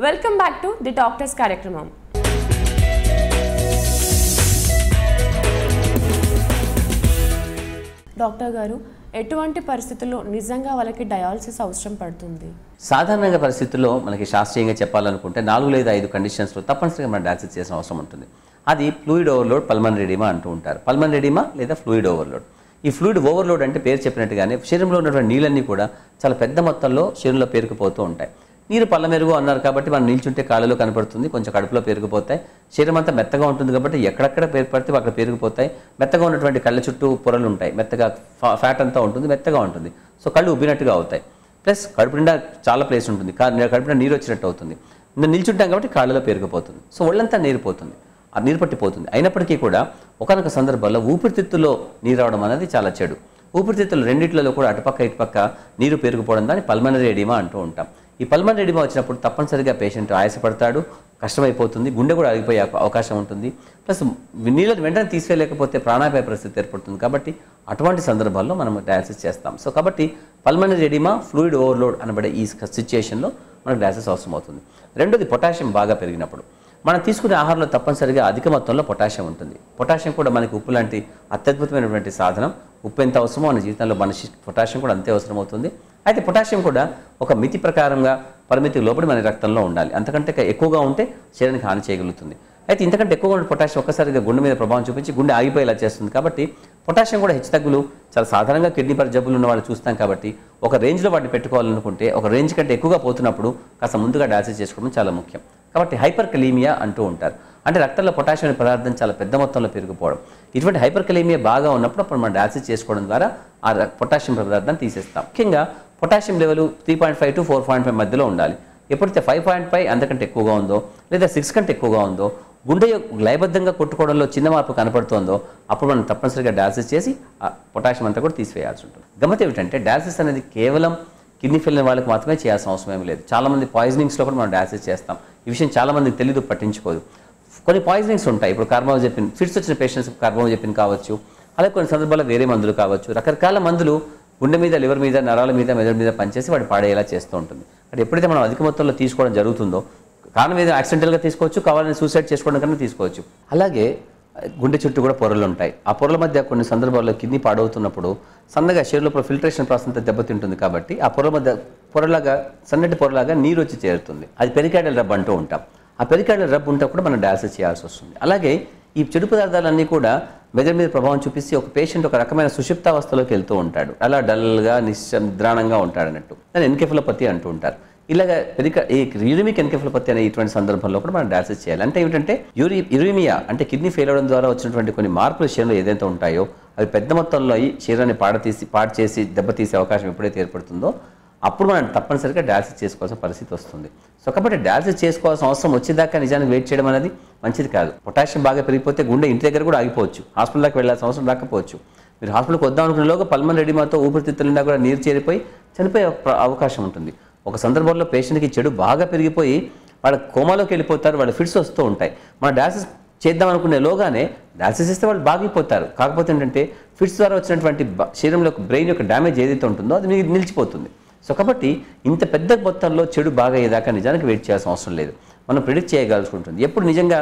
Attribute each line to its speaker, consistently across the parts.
Speaker 1: Welcome back to the doctors కార్యక్రమం. Doctor గారు, ఎటువంటి పరిస్థితుల్లో నిజంగా వాళ్ళకి డయాలసిస్ అవసరం పడుతుంది?
Speaker 2: సాధారణంగా పరిస్థితుల్లో మనకి శాస్త్రీయంగా చెప్పాలనుకుంటే 4 లేదా 5 కండిషన్స్లో తప్పనిసరిగా మనం డయాలసిస్ చేసిన అవసరం ఉంటుంది. అది ఫ్లూయిడ్ ఓవర్లోడ్, పల్మనరీ ఎడిమా అంటూ ఉంటారు. పల్మనరీ ఎడిమా లేదా ఫ్లూయిడ్ ఓవర్లోడ్. ఈ ఫ్లూయిడ్ ఓవర్లోడ్ అంటే పేరు చెప్పినట్టుగానే శరీరంలో ఉన్నటువంటి నీళ్ళన్నీ కూడా చాలా పెద్ద మొత్తంలో శరీరంలో పేరుకుపోతూ ఉంటాయి. నీరు పళ్ళ మెరుగు అన్నారు కాబట్టి మనం నిల్చుంటే కాళ్ళలో కనపడుతుంది, కొంచెం కడుపులో పేరుకుపోతాయి. శరీరం అంతా మెత్తగా ఉంటుంది కాబట్టి ఎక్కడెక్కడ పేరుపడితే అక్కడ పేరుకుపోతాయి. మెత్తగా ఉన్నటువంటి కళ్ళ చుట్టూ పొరలు ఉంటాయి, మెత్తగా ఫ్యాట్ అంతా ఉంటుంది, మెత్తగా ఉంటుంది. సో కళ్ళు ఉబ్బినట్టుగా అవుతాయి. ప్లస్ కడుపు నిండా చాలా ప్లేస్ ఉంటుంది, కడుపు నిండా నీరు వచ్చినట్టు అవుతుంది. నిల్చుంటాం కాబట్టి కాళ్ళలో పేరుకుపోతుంది. సో ఒళ్ళంతా నీరిపోతుంది, ఆ నీరు పట్టిపోతుంది. అయినప్పటికీ కూడా ఒకనొక సందర్భంలో ఊపిరితిత్తులో నీరు రావడం అనేది చాలా చెడు. ఊపిరితిత్తులు రెండిట్లలో కూడా అటుపక్క ఇటుపక్క నీరు పేరుకుపోవడం దాన్ని పల్మనరీ ఎడిమా అంటూ ఉంటాం. ఈ పల్మనరీ ఎడిమా వచ్చినప్పుడు తప్పనిసరిగా పేషెంట్ ఆయాసపడతాడు, కష్టమైపోతుంది, గుండె కూడా ఆగిపోయే అవకాశం ఉంటుంది. ప్లస్ నీళ్ళని వెంటనే తీసివేయలేకపోతే ప్రాణాపాయ పరిస్థితి ఏర్పడుతుంది. కాబట్టి అటువంటి సందర్భాల్లో మనం డయాలసిస్ చేస్తాం. సో కాబట్టి పల్మనరీ ఎడిమా, ఫ్లూయిడ్ ఓవర్లోడ్ అనబడే ఈ సిచ్యుయేషన్లో మనకు డయాలసిస్ అవసరం అవుతుంది. రెండోది పొటాషియం బాగా పెరిగినప్పుడు. మనం తీసుకునే ఆహారంలో తప్పనిసరిగా అధిక మొత్తంలో పొటాషియం ఉంటుంది. పొటాషియం కూడా మనకి ఉప్పు లాంటి అత్యద్భుతమైనటువంటి సాధనం. ఉప్పు ఎంత అవసరమో మన జీవితంలో మనిషి పొటాషియం కూడా అంతే అవసరం అవుతుంది. అయితే పొటాషియం కూడా ఒక మితి ప్రకారంగా పరిమితికి లోపడి మన రక్తంలో ఉండాలి. అంతకంటే ఎక్కువగా ఉంటే శరీరానికి హాని చేయగలుగుతుంది. అయితే ఇంతకంటే ఎక్కువగా ఉండే పొటాషియం ఒక్కసారిగా గుండె మీద ప్రభావం చూపించి గుండె ఆగిపోయేలా చేస్తుంది. కాబట్టి పొటాషియం కూడా హెచ్చుతగ్గులు చాలా సాధారణంగా కిడ్నీ జబ్బులు ఉన్న వాళ్ళు చూస్తాం. కాబట్టి ఒక రేంజ్లో వాటిని పెట్టుకోవాలనుకుంటే ఒక రేంజ్ కంటే ఎక్కువగా పోతున్నప్పుడు కాస్త ముందుగా డయాలసిస్ చేసుకోవడం చాలా ముఖ్యం. కాబట్టి హైపర్ కలీమియా అంటూ ఉంటారు. అంటే రక్తంలో పొటాషియం అనే పదార్థం చాలా పెద్ద మొత్తంలో పెరిగిపోవడం. ఇటువంటి హైపర్ కలీమియా బాగా ఉన్నప్పుడు అప్పుడు మనం డయాలసిస్ చేసుకోవడం ద్వారా ఆ పొటాషియం పదార్థాన్ని తీసేస్తాం. ముఖ్యంగా పొటాషియం లెవెల్ 3.5 to 4.5 మధ్యలో ఉండాలి. ఎప్పుడైతే 5.5 అంతకంటే ఎక్కువగా ఉందో లేదా 6 కంటే ఎక్కువగా ఉందో, గుండె లయబద్ధంగా కొట్టుకోవడంలో చిన్న మార్పు కనపడుతుందో అప్పుడు మనం తప్పనిసరిగా డయాలసిస్ చేసి ఆ పొటాషియం అంతా కూడా తీసివేయాల్సి ఉంటుంది. గమ్మత్ ఏమిటంటే డయాలసిస్ అనేది కేవలం కిడ్నీ ఫెయిల్ అయిన వాళ్ళకి మాత్రమే చేయాల్సిన అవసరం ఏమీ లేదు. చాలామంది పాయిజనింగ్స్లో కూడా మనం డయాలసిస్ చేస్తాం. ఈ విషయం చాలామందికి తెలియదు, పట్టించుకోదు. కొన్ని పాయిజనింగ్స్ ఉంటాయి. ఇప్పుడు కార్బోజెపిన్, ఫిట్స్ వచ్చిన పేషెంట్స్ కార్బోజెపిన్ కావచ్చు, అలాగే కొన్ని సందర్భాల్లో వేరే మందులు కావచ్చు. రకరకాల మందులు గుండె మీద, లివర్ మీద, నరాల మీద, మెదడు మీద పనిచేసి వాడు పాడేలా చేస్తూ ఉంటుంది. అంటే ఎప్పుడైతే మనం అధిక మొత్తంలో తీసుకోవడం జరుగుతుందో, కారణం ఏదో యాక్సిడెంటల్గా తీసుకోవచ్చు, కావాలని సూసైడ్ చేసుకోవడం కన్నా తీసుకోవచ్చు. అలాగే గుండె చుట్టూ కూడా పొరలు ఉంటాయి. ఆ పొరల మధ్య కొన్ని సందర్భాల్లో కిడ్నీ పాడవుతున్నప్పుడు సన్నగా శరీరంలో ఫిల్టరేషన్ ప్రాసెస్ అంతా దెబ్బతింటుంది. కాబట్టి ఆ పొరల మధ్య పొరలాగా, సన్నటి పొరలాగా నీరు వచ్చి చేరుతుంది. అది పెరికార్డియల్ రబ్ అంటూ ఉంటాం. ఆ పెరికార్డియల్ రబ్ ఉంటే కూడా మనం డయాలసిస్ చేయాల్సి వస్తుంది. అలాగే ఈ చెడు పదార్థాలన్నీ కూడా మెదడు మీద ప్రభావం చూపిస్తే ఒక పేషెంట్ ఒక రకమైన సుషుప్తావస్థలోకి వెళ్తూ ఉంటాడు. అలా డల్గా నిద్రాణంగా ఉంటాడు అన్నట్టు. దాన్ని ఎన్కెఫలోపతి అంటూ ఉంటారు. ఇలాగ ఈ యూరిమిక్ ఎన్కెఫలోపతి అనే ఇటువంటి సందర్భంలో కూడా మనం డయాలసిస్ చేయాలి. అంటే ఏమిటంటే యూరిమియా అంటే కిడ్నీ ఫెయిల్ అవడం ద్వారా వచ్చినటువంటి కొన్ని మార్పులు శరీరంలో ఏదైతే ఉంటాయో అవి పెద్ద మొత్తంలో ఈ శరీరాన్ని పాడు చేసి దెబ్బతీసే అవకాశం ఎప్పుడైతే ఏర్పడుతుందో అప్పుడు మనం తప్పనిసరిగా డయాలసిస్ చేసుకోవాల్సిన పరిస్థితి వస్తుంది. సో కాబట్టి డయాలసిస్ చేసుకోవాల్సిన అవసరం వచ్చేదాకా నిజానికి వెయిట్ చేయడం అనేది మంచిది కాదు. పొటాషియం బాగా పెరిగిపోతే గుండె ఇంటి దగ్గర కూడా ఆగిపోవచ్చు, హాస్పిటల్ దాకా వెళ్ళాల్సిన అవసరం రాకపోవచ్చు. మీరు హాస్పిటల్కి వద్దాం అనుకునేలోగా పల్మనరీ ఎడిమాతో ఊపిరితిత్తుల నిండా కూడా నీరు చేరిపోయి చనిపోయే అవకాశం ఉంటుంది. ఒక సందర్భంలో పేషెంట్కి చెడు బాగా పెరిగిపోయి వాళ్ళ కోమాలోకి వెళ్ళిపోతారు, వాళ్ళ ఫిట్స్ వస్తూ ఉంటాయి. మన డయాలసిస్ చేద్దాం అనుకునే లోగానే డయాలసిస్ చేస్తే వాళ్ళు బాగిపోతారు. కాకపోతే ఏంటంటే ఫిట్స్ ద్వారా వచ్చినటువంటి శరీరంలో బ్రెయిన్ యొక్క డ్యామేజ్ ఏదైతే ఉంటుందో అది నిలిచిపోతుంది. సో కాబట్టి ఇంత పెద్ద మొత్తంలో చెడు బాగా అయ్యేదాకా నిజానికి వెయిట్ చేయాల్సిన అవసరం లేదు. మనం ప్రిడిక్ట్ చేయగలిసి ఉంటుంది. ఎప్పుడు నిజంగా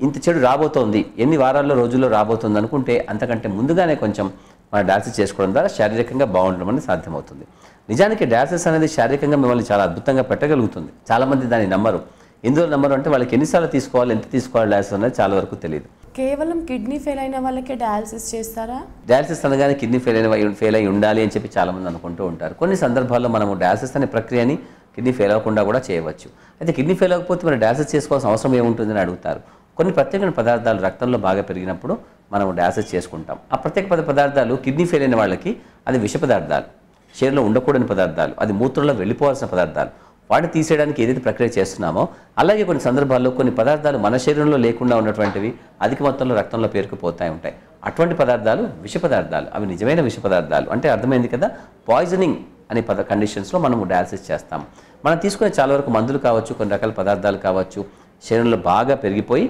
Speaker 2: ఇంత చెడు రాబోతోంది, ఎన్ని వారాల్లో రోజుల్లో రాబోతుంది అనుకుంటే అంతకంటే ముందుగానే కొంచెం మన డయాలసిస్ చేసుకోవడం ద్వారా శారీరకంగా బాగుండడం అనేది సాధ్యమవుతుంది. నిజానికి డయాలసిస్ అనేది శారీరకంగా మిమ్మల్ని చాలా అద్భుతంగా పెట్టగలుగుతుంది. చాలామంది దాన్ని నమ్మరు. ఎందులో నమ్మరు అంటే వాళ్ళకి ఎన్నిసార్లు తీసుకోవాలి, ఎంత తీసుకోవాలి డయాలసిస్ అనేది చాలా వరకు తెలియదు.
Speaker 1: కేవలం కిడ్నీ ఫెయిల్ అయిన వాళ్ళకే డయాలసిస్ చేస్తారా?
Speaker 2: డయాలసిస్ అనగానే కిడ్నీ ఫెయిల్ అయి ఉండాలి అని చెప్పి చాలామంది అనుకుంటూ ఉంటారు. కొన్ని సందర్భాల్లో మనము డయాలసిస్ అనే ప్రక్రియని కిడ్నీ ఫెయిల్ అవ్వకుండా కూడా చేయవచ్చు. అయితే కిడ్నీ ఫెయిల్ అవ్వకపోతే మనం డయాలసిస్ చేసుకోవాల్సిన అవసరం ఏముంటుందని అడుగుతారు. కొన్ని ప్రత్యేకమైన పదార్థాలు రక్తంలో బాగా పెరిగినప్పుడు మనం డయాలసిస్ చేసుకుంటాం. ఆ ప్రత్యేక పదార్థాలు కిడ్నీ ఫెయిల్ అయిన వాళ్ళకి అది విష పదార్థాలు, శరీరంలో ఉండకూడని పదార్థాలు, అది మూత్రంలో వెళ్ళిపోవాల్సిన పదార్థాలు. వాటిని తీసేయడానికి ఏదైతే ప్రక్రియ చేస్తున్నామో అలాగే కొన్ని సందర్భాల్లో కొన్ని పదార్థాలు మన శరీరంలో లేకుండా ఉన్నటువంటివి అధిక మొత్తంలో రక్తంలో పేరుకుపోతూ ఉంటాయి. అటువంటి పదార్థాలు విష పదార్థాలు, అవి నిజమైన విష పదార్థాలు. అంటే అర్థమైంది కదా, పాయిజనింగ్ అనే కండిషన్స్లో మనము డయాలసిస్ చేస్తాము. మనం తీసుకునే చాలా వరకు మందులు కావచ్చు, కొన్ని రకాల పదార్థాలు కావచ్చు, శరీరంలో బాగా పెరిగిపోయి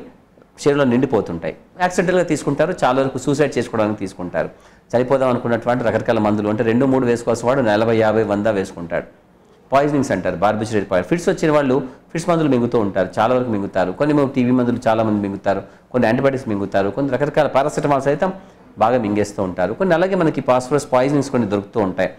Speaker 2: శరీరంలో నిండిపోతుంటాయి. యాక్సిడెంటల్గా తీసుకుంటారు, చాలా వరకు సూసైడ్ చేసుకోవడానికి తీసుకుంటారు. చనిపోదాం అనుకున్నటువంటి రకరకాల మందులు అంటే 2-3 వేసుకోవాల్సిన వాడు 40, 50, 100 వేసుకుంటాడు. పాయిజనింగ్స్ అంటారు, బార్బిచరేట్ పాయిజన్. ఫిట్స్ వచ్చిన వాళ్ళు ఫిట్స్ మందులు మింగుతూ ఉంటారు, చాలా వరకు మింగుతారు. కొన్ని టీవీ మందులు చాలా మంది మింగుతారు, కొన్ని యాంటీబయాటిక్స్ మింగుతారు, కొన్ని రకరకాల పారాసెటమాల్ సైతం బాగా మింగేస్తూ ఉంటారు. కొన్ని అలాగే మనకి ఫాస్ఫరస్ పాయిజనింగ్స్ కొన్ని దొరుకుతూ ఉంటాయి.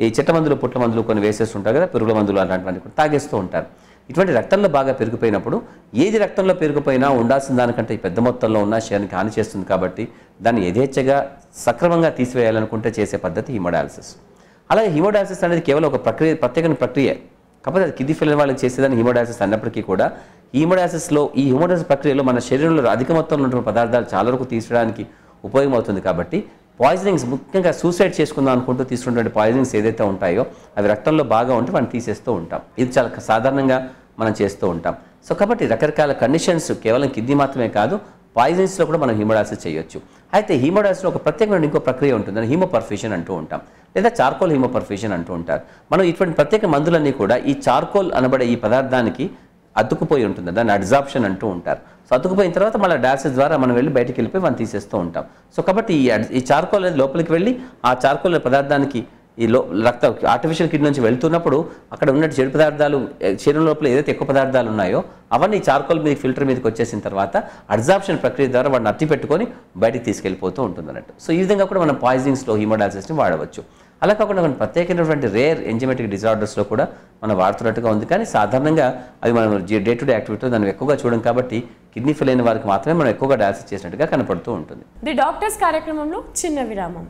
Speaker 2: ఈ చెట్ల మందులు, పుట్ల మందులు కొన్ని వేసేస్తుంటారు కదా, పురుగుల మందులు అలాంటివన్నీ కూడా తాగేస్తూ ఉంటారు. ఇటువంటి రక్తంలో బాగా పెరిగిపోయినప్పుడు ఏది రక్తంలో పెరిగిపోయినా ఉండాల్సిన దానికంటే పెద్ద మొత్తంలో ఉన్న శరీరానికి హాని చేస్తుంది కాబట్టి దాన్ని యథేచ్ఛగా సక్రమంగా తీసివేయాలనుకుంటే చేసే పద్ధతి హీమోడయాలసిస్. అలాగే హీమోడయాలసిస్ అనేది కేవలం ఒక ప్రత్యేక ప్రక్రియ, కాకపోతే అది కిడ్నీ ఫెయిల్ వాళ్ళకి చేసేదాన్ని హీమోడయాలసిస్ అన్నప్పటికీ కూడా ఈ హీమోడయాలసిస్ ప్రక్రియలో మన శరీరంలో అధిక మొత్తంలో ఉన్న పదార్థాలు చాలా వరకు తీసుకోవడానికి ఉపయోగమవుతుంది. కాబట్టి పాయిజనింగ్స్, ముఖ్యంగా సూసైడ్ చేసుకుందాం అనుకుంటూ తీసుకున్నటువంటి పాయిజనింగ్స్ ఏదైతే ఉంటాయో అవి రక్తంలో బాగా ఉంటే మనం తీసేస్తూ ఉంటాం. ఇది చాలా సాధారణంగా మనం చేస్తూ ఉంటాం. సో కాబట్టి రకరకాల కండిషన్స్ కేవలం కిడ్నీ మాత్రమే కాదు, పాయిజన్స్లో కూడా మనం హీమోడయాలసిస్ చేయొచ్చు. అయితే హీమోడయాలసిస్లో ఒక ప్రత్యేకమైన ఇంకో ప్రక్రియ ఉంటుంది, దాన్ని హీమోపర్ఫ్యూషన్ అంటూ ఉంటాం, లేదా చార్కోల్ హీమోపర్ఫ్యూషన్ అంటూ ఉంటారు. మనం ఇటువంటి ప్రత్యేక మందులన్నీ కూడా ఈ చార్కోల్ అనబడే ఈ పదార్థానికి అతుక్కుపోయి ఉంటుంది, దాన్ని అడ్జార్ప్షన్ అంటూ ఉంటారు. సో అతుక్కుపోయిన తర్వాత మళ్ళీ డయాలసిస్ ద్వారా మనం వెళ్ళి బయటికి వెళ్ళిపోయి మనం తీసేస్తూ ఉంటాం. సో కాబట్టి ఈ చార్కోల్ అనేది లోపలికి వెళ్ళి ఆ చార్కోల్ పదార్థానికి ఈ రక్త ఆర్టిఫిషియల్ కిడ్నీ నుంచి వెళ్తున్నప్పుడు అక్కడ ఉన్న చెడు పదార్థాలు శరీరం లోపల ఏదైతే ఎక్కువ పదార్థాలు ఉన్నాయో అవన్నీ చార్కోల్ మీద ఫిల్టర్ మీదకి వచ్చేసిన తర్వాత అడ్జార్ప్షన్ ప్రక్రియ ద్వారా వాటిని అత్తి పెట్టుకొని బయటికి తీసుకెళ్ళిపోతూ ఉంటుంది అన్నట్టు. సో ఈ విధంగా కూడా మనం పాయిజనింగ్స్లో హీమోడయాలసిస్ని వాడవచ్చు. అలా కాకుండా కొన్ని ప్రత్యేకమైనటువంటి రేర్ ఎంజైమాటిక్ డిజార్డర్స్లో కూడా మనం వాడుతున్నట్టుగా ఉంది. కానీ సాధారణంగా అవి మనం డే టు డే యాక్టివిటీలో దాన్ని ఎక్కువగా చూడడం కాబట్టి కిడ్నీ ఫెయిల్ అయిన వారికి మాత్రమే మనం ఎక్కువగా డయాలసిస్ చేసినట్టుగా కనపడుతూ ఉంటుంది.
Speaker 1: ది డాక్టర్స్ కార్యక్రమంలో చిన్న విరామం.